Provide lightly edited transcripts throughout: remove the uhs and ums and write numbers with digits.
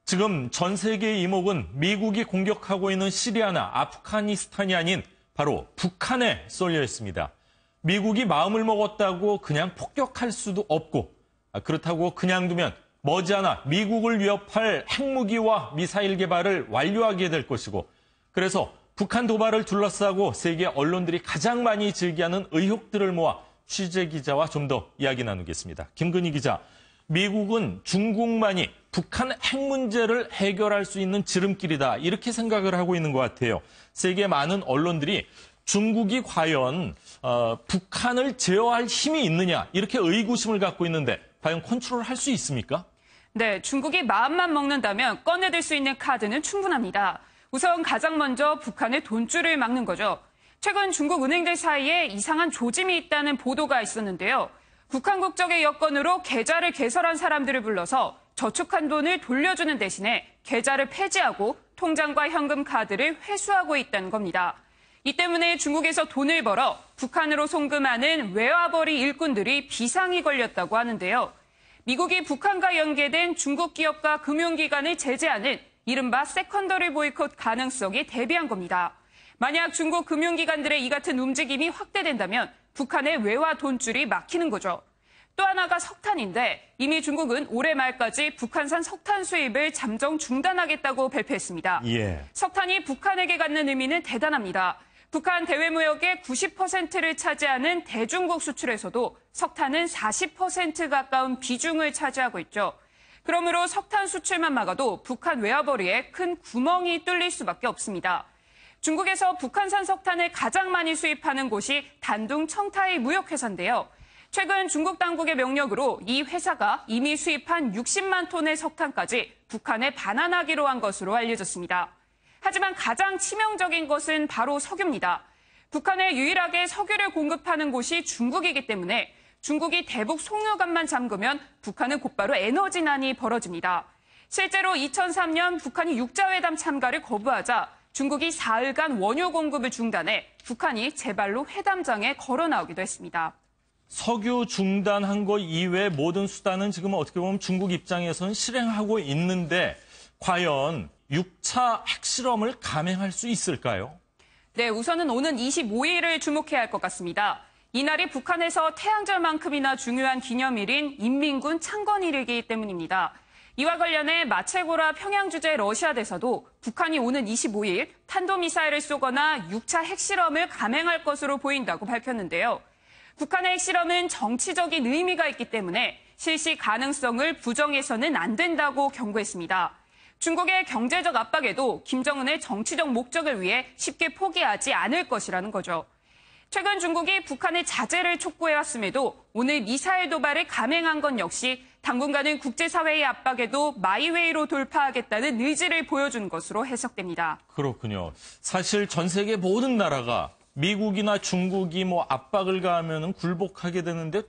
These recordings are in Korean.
지금 전 세계의 이목은 미국이 공격하고 있는 시리아나 아프가니스탄이 아닌 바로 북한에 쏠려 있습니다. 미국이 마음을 먹었다고 그냥 폭격할 수도 없고 그렇다고 그냥 두면 머지않아 미국을 위협할 핵무기와 미사일 개발을 완료하게 될 것이고 그래서 북한 도발을 둘러싸고 세계 언론들이 가장 많이 즐겨하는 의혹들을 모아 취재 기자와 좀 더 이야기 나누겠습니다. 김근희 기자, 미국은 중국만이 북한 핵 문제를 해결할 수 있는 지름길이다 이렇게 생각을 하고 있는 것 같아요. 세계 많은 언론들이 중국이 과연 북한을 제어할 힘이 있느냐 이렇게 의구심을 갖고 있는데 과연 컨트롤할 수 있습니까? 네, 중국이 마음만 먹는다면 꺼내들 수 있는 카드는 충분합니다. 우선 가장 먼저 북한의 돈줄을 막는 거죠. 최근 중국 은행들 사이에 이상한 조짐이 있다는 보도가 있었는데요. 북한 국적의 여건으로 계좌를 개설한 사람들을 불러서 저축한 돈을 돌려주는 대신에 계좌를 폐지하고 통장과 현금 카드를 회수하고 있다는 겁니다. 이 때문에 중국에서 돈을 벌어 북한으로 송금하는 외화벌이 일꾼들이 비상이 걸렸다고 하는데요. 미국이 북한과 연계된 중국 기업과 금융기관을 제재하는 이른바 세컨더리 보이콧 가능성에 대비한 겁니다. 만약 중국 금융기관들의 이 같은 움직임이 확대된다면 북한의 외화 돈줄이 막히는 거죠. 또 하나가 석탄인데 이미 중국은 올해 말까지 북한산 석탄 수입을 잠정 중단하겠다고 발표했습니다. 석탄이 북한에게 갖는 의미는 대단합니다. 북한 대외무역의 90%를 차지하는 대중국 수출에서도 석탄은 40% 가까운 비중을 차지하고 있죠. 그러므로 석탄 수출만 막아도 북한 외화벌이에 큰 구멍이 뚫릴 수밖에 없습니다. 중국에서 북한산 석탄을 가장 많이 수입하는 곳이 단둥 청타이 무역회사인데요. 최근 중국 당국의 명령으로 이 회사가 이미 수입한 60만 톤의 석탄까지 북한에 반환하기로 한 것으로 알려졌습니다. 하지만 가장 치명적인 것은 바로 석유입니다. 북한에 유일하게 석유를 공급하는 곳이 중국이기 때문에 중국이 대북 송유관만 잠그면 북한은 곧바로 에너지난이 벌어집니다. 실제로 2003년 북한이 육자회담 참가를 거부하자 중국이 사흘간 원유 공급을 중단해 북한이 제발로 회담장에 걸어 나오기도 했습니다. 석유 중단한 것 이외의 모든 수단은 지금 어떻게 보면 중국 입장에서는 실행하고 있는데 과연 6차 핵실험을 감행할 수 있을까요? 네, 우선은 오는 25일을 주목해야 할 것 같습니다. 이날이 북한에서 태양절만큼이나 중요한 기념일인 인민군 창건일이기 때문입니다. 이와 관련해 마체고라 평양 주재 러시아 대사도 북한이 오는 25일 탄도미사일을 쏘거나 6차 핵실험을 감행할 것으로 보인다고 밝혔는데요. 북한의 핵실험은 정치적인 의미가 있기 때문에 실시 가능성을 부정해서는 안 된다고 경고했습니다. 중국의 경제적 압박에도 김정은의 정치적 목적을 위해 쉽게 포기하지 않을 것이라는 거죠. 최근 중국이 북한의 자제를 촉구해왔음에도 오늘 미사일 도발을 감행한 건 역시 당분간은 국제사회의 압박에도 마이웨이로 돌파하겠다는 의지를 보여준 것으로 해석됩니다. 그렇군요. 사실 전 세계 모든 나라가 미국이나 중국이 압박을 가하면 굴복하게 되는데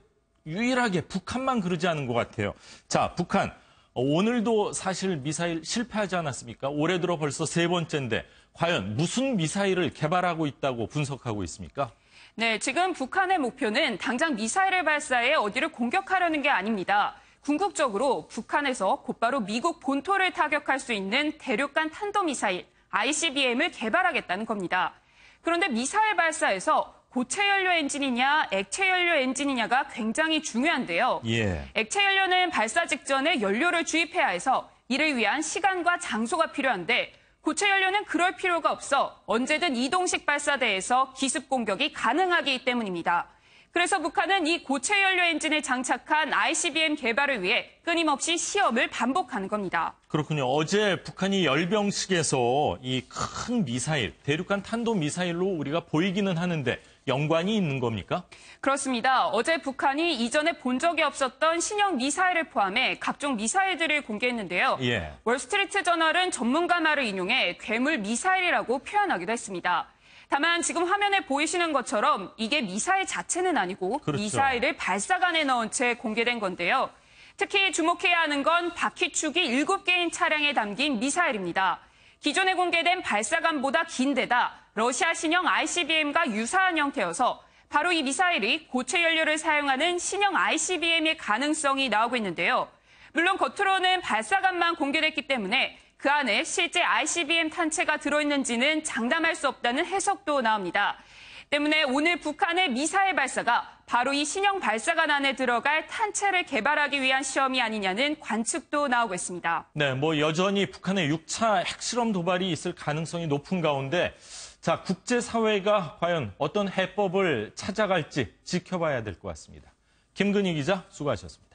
유일하게 북한만 그러지 않은 것 같아요. 자, 북한. 오늘도 사실 미사일 실패하지 않았습니까? 올해 들어 벌써 세 번째인데 과연 무슨 미사일을 개발하고 있다고 분석하고 있습니까? 네, 지금 북한의 목표는 당장 미사일을 발사해 어디를 공격하려는 게 아닙니다. 궁극적으로 북한에서 곧바로 미국 본토를 타격할 수 있는 대륙간 탄도미사일 ICBM을 개발하겠다는 겁니다. 그런데 미사일 발사에서 고체 연료 엔진이냐 액체 연료 엔진이냐가 굉장히 중요한데요. 액체 연료는 발사 직전에 연료를 주입해야 해서 이를 위한 시간과 장소가 필요한데 고체 연료는 그럴 필요가 없어 언제든 이동식 발사대에서 기습 공격이 가능하기 때문입니다. 그래서 북한은 이 고체 연료 엔진을 장착한 ICBM 개발을 위해 끊임없이 시험을 반복하는 겁니다. 그렇군요. 어제 북한이 열병식에서 이 큰 미사일, 대륙간 탄도미사일로 우리가 보이기는 하는데 연관이 있는 겁니까? 그렇습니다. 어제 북한이 이전에 본 적이 없었던 신형 미사일을 포함해 각종 미사일들을 공개했는데요. 월스트리트 저널은 전문가 말을 인용해 괴물 미사일이라고 표현하기도 했습니다. 다만 지금 화면에 보이시는 것처럼 이게 미사일 자체는 아니고 미사일을 발사관에 넣은 채 공개된 건데요. 특히 주목해야 하는 건 바퀴축이 7개인 차량에 담긴 미사일입니다. 기존에 공개된 발사관보다 긴 데다 러시아 신형 ICBM과 유사한 형태여서 바로 이 미사일이 고체 연료를 사용하는 신형 ICBM의 가능성이 나오고 있는데요. 물론 겉으로는 발사관만 공개됐기 때문에 그 안에 실제 ICBM 탄체가 들어있는지는 장담할 수 없다는 해석도 나옵니다. 때문에 오늘 북한의 미사일 발사가 바로 이 신형 발사관 안에 들어갈 탄체를 개발하기 위한 시험이 아니냐는 관측도 나오고 있습니다. 네, 여전히 북한의 6차 핵실험 도발이 있을 가능성이 높은 가운데 자, 국제사회가 과연 어떤 해법을 찾아갈지 지켜봐야 될 것 같습니다. 김근희 기자 수고하셨습니다.